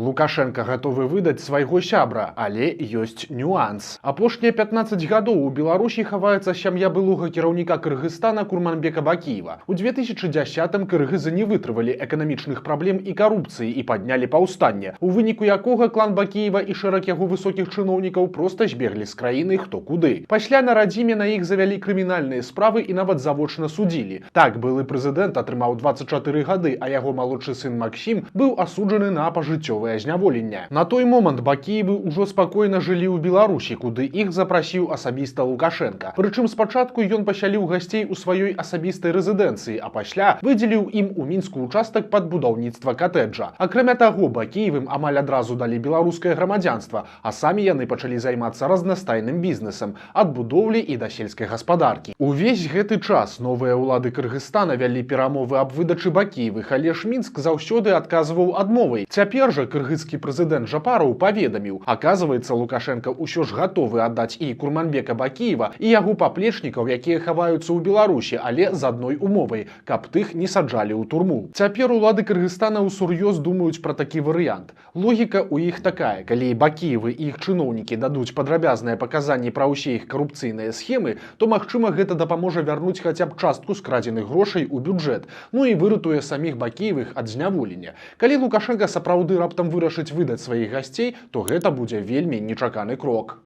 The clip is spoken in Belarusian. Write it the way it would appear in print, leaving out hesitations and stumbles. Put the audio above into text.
Лукашенко гатовы выдаць свайго сябра, але ёсць нюанс. Апошнія 15 гадоў у Беларусі хаваецца сям'я былога кіраўніка Кыргызстана Курманбека Бакиева. У 2010-м кыргызы не вытрывалі эканамічных праблем і карупцыі і паднялі паўстанне, у выніку якога клан Бакиева і шэраг яго высокіх чыноўнікаў проста збеглі з краіны хто куды. Пасля на радзіме на іх завялі крымінальныя справы і нават завочна судзілі. Так, былы прэзідэнт атрымаў 24 гады, а яго малодшы сын Максім быў асуджаны на пажыццёвае зняволенне. На той момант Бакиевы ўжо спакойна жылі ў Беларусі, куды іх запрасіў асабіста Лукашенко. Прычым спачатку ён пасяліў гасцей у сваёй асабістай рэзідэнцыі, а пасля выдзеліў ім у Мінску участак пад будаўніцтва катэджа. Акрамя таго, Бакиевым амаль адразу далі беларускае грамадзянства, а самі яны пачалі займацца разнастайным бізнесам, ад будоўлі і да сельскай гаспадаркі. Увесь гэты час новыя ўлады Кыргызстана вялі перамовы аб выдачы Бакиевых, але ж Мінск заўсёды адказваў адмовай. Цяпер жа кыргызскі прэзідэнт Жапараў паведаміў, аказваецца, Лукашенко ўсё ж гатовы аддаць і Курманбека Бакиева, і яго паплечнікаў, якія хаваюцца ў Беларусі, але з адной умовай, каб тых не саджалі ў турму. Цяпер улады Кыргызстана ўсур'ёз думаюць пра такі варыянт. Логіка ў іх такая: калі Бакиевы і іх чыноўнікі дадуць падрабязныя паказанні пра ўсе іх карупцыйныя схемы, то магчыма гэта дапаможа вярнуць хаця б частку скрадзеных грошай у бюджэт, ну і выратуе саміх Бакиевых ад зняволення. Калі Лукашенко сапраўды раптам вырашыць выдаць сваіх гасцей, то гэта будзе вельмі нечаканы крок.